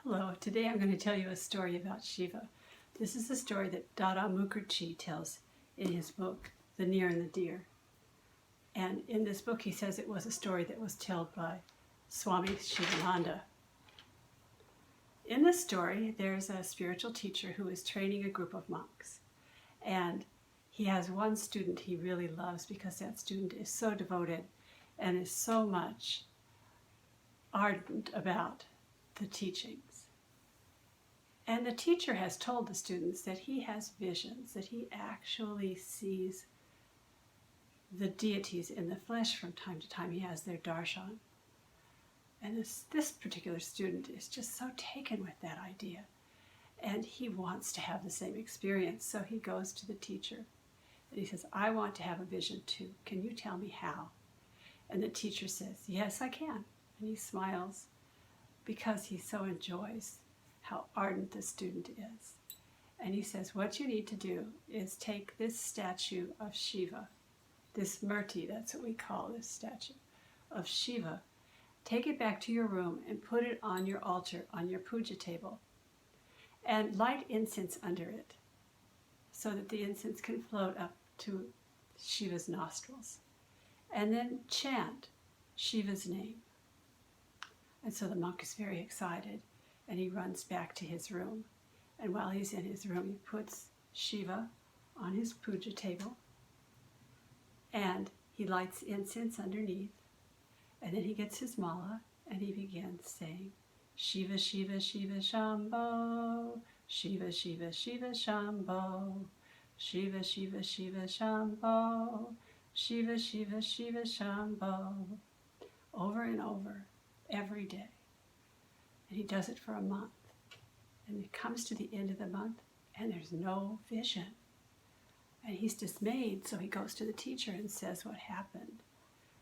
Hello, today I'm going to tell you a story about Shiva. This is a story that Dad Mukergee tells in his book, The Near and the Dear. And in this book he says it was a story that was told by Swami Sivananda. In this story there's a spiritual teacher who is training a group of monks. And he has one student he really loves because that student is so devoted and is so much ardent about the teachings. And the teacher has told the students that he has visions, that he actually sees the deities in the flesh from time to time. He has their Darshan. And this particular student is just so taken with that idea. And he wants to have the same experience. So he goes to the teacher and he says, I want to have a vision too. Can you tell me how? And the teacher says, yes, I can. And he smiles because he so enjoys how ardent the student is. And he says, what you need to do is take this statue of Shiva, this murti, that's what we call this statue of Shiva, take it back to your room and put it on your altar, on your puja table, and light incense under it so that the incense can float up to Shiva's nostrils. And then chant Shiva's name. And so the monk is very excited. And he runs back to his room. And while he's in his room, he puts Shiva on his puja table. And he lights incense underneath. And then he gets his mala and he begins saying, Shiva, Shiva, Shiva, Shambho. Shiva, Shiva, Shiva, Shambho. Shiva, Shiva, Shiva, Shambho. Shiva, Shiva, Shiva, Shambho. Over and over, every day. And he does it for a month. And it comes to the end of the month and there's no vision. And he's dismayed, so he goes to the teacher and says what happened.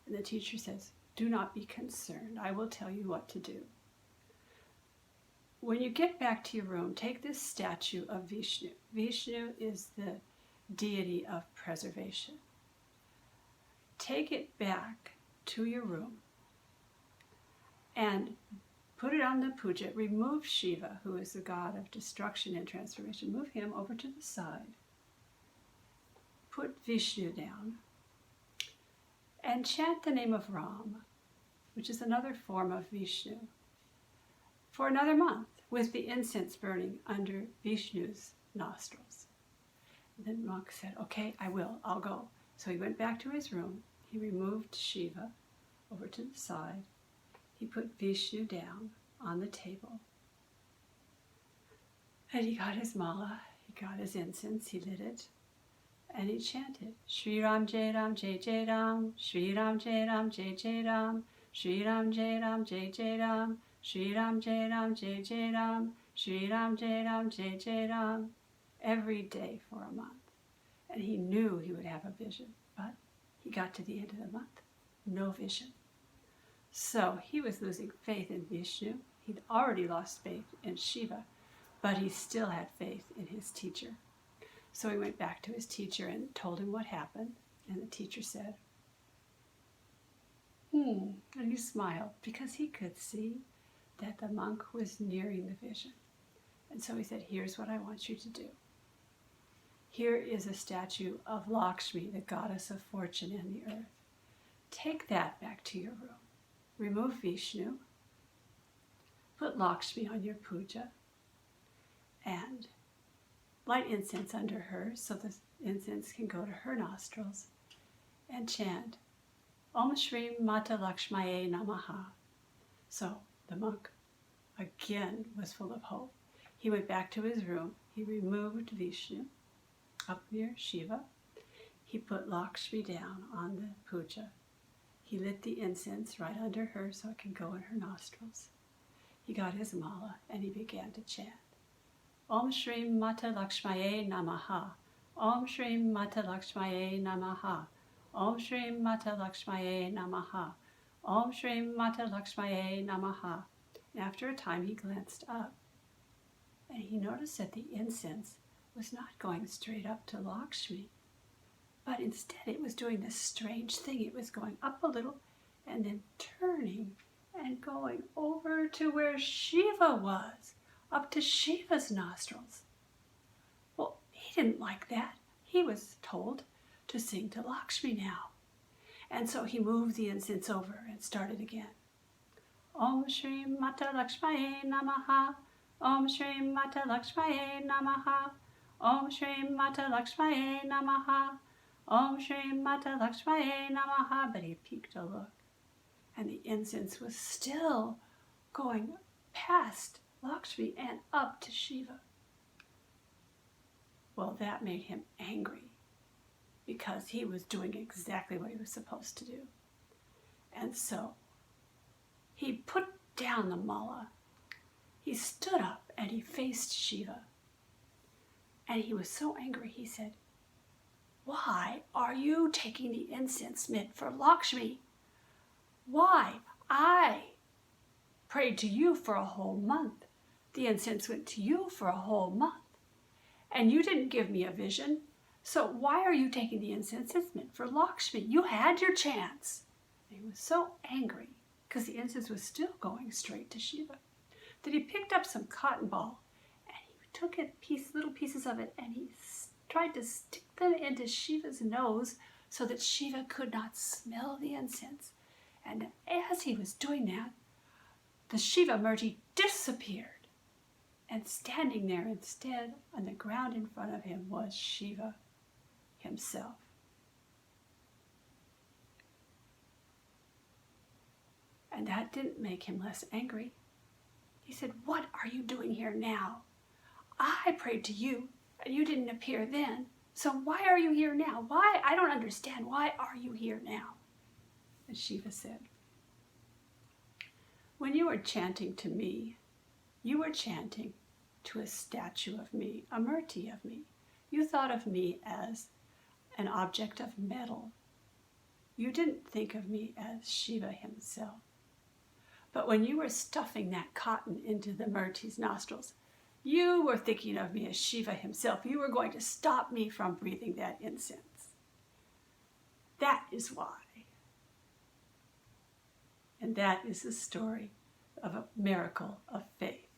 And the teacher says, do not be concerned. I will tell you what to do. When you get back to your room, take this statue of Vishnu. Vishnu is the deity of preservation. Take it back to your room and put it on the puja. Remove Shiva, who is the god of destruction and transformation. Move him over to the side. Put Vishnu down. And chant the name of Ram, which is another form of Vishnu, for another month with the incense burning under Vishnu's nostrils. And the monk said, okay, I'll go. So he went back to his room. He removed Shiva over to the side. He put Vishnu down on the table. And he got his mala, he got his incense, he lit it, and he chanted, Shri Ram Jai Ram Jai Jai Ram, Shri Ram Jai Ram Jai Jai Ram, Shri Ram Jai Ram Jai Jai Ram, Shri Ram Jai Ram Jai Jai Ram, Shri Ram Jai Ram Jai Jai Ram, every day for a month. And he knew he would have a vision, but he got to the end of the month, no vision. So he was losing faith in Vishnu. He'd already lost faith in Shiva, but he still had faith in his teacher. So he went back to his teacher and told him what happened. And the teacher said, and he smiled because he could see that the monk was nearing the vision. And so he said, here's what I want you to do. Here is a statue of Lakshmi, the goddess of fortune and the earth. Take that back to your room. Remove Vishnu, put Lakshmi on your puja, and light incense under her so the incense can go to her nostrils, and chant, Om Shri Mata Lakshmaye Namaha. So the monk again was full of hope. He went back to his room, he removed Vishnu up near Shiva, he put Lakshmi down on the puja. He lit the incense right under her so it can go in her nostrils. He got his mala and he began to chant. Om Shri Mata Lakshmaye Namaha. Om Shri Mata Lakshmaye Namaha. Om Shri Mata Lakshmaye Namaha. Om Shri Mata Lakshmaye Namaha. And after a time he glanced up and he noticed that the incense was not going straight up to Lakshmi, but instead it was doing this strange thing. It was going up a little and then turning and going over to where Shiva was, up to Shiva's nostrils. Well, he didn't like that. He was told to sing to Lakshmi now. And so he moved the incense over and started again. Om Shri Mata Lakshmaye Namaha. Om Shri Mata Lakshmaye Namaha. Om Shri Mata Lakshmaye Namaha. Om Shri Mata Lakshmaye Namaha. But he peeked a look, and the incense was still going past Lakshmi and up to Shiva. Well, that made him angry, because he was doing exactly what he was supposed to do. And so he put down the mala. He stood up and he faced Shiva. And he was so angry, he said, "Why are you taking the incense meant for Lakshmi? Why? I prayed to you for a whole month. The incense went to you for a whole month. And you didn't give me a vision. So why are you taking the incense? It's meant for Lakshmi. You had your chance." And he was so angry, because the incense was still going straight to Shiva, that he picked up some cotton ball and he took little pieces of it, and he tried to stick them into Shiva's nose so that Shiva could not smell the incense. And as he was doing that, the Shiva Murti disappeared. And standing there instead on the ground in front of him was Shiva himself. And that didn't make him less angry. He said, "What are you doing here now? I prayed to you and you didn't appear then. So why are you here now? Why? I don't understand. Why are you here now?" And Shiva said, "When you were chanting to me, you were chanting to a statue of me, a murti of me. You thought of me as an object of metal. You didn't think of me as Shiva himself. But when you were stuffing that cotton into the murti's nostrils, you were thinking of me as Shiva himself. You were going to stop me from breathing that incense. That is why." And that is the story of a miracle of faith.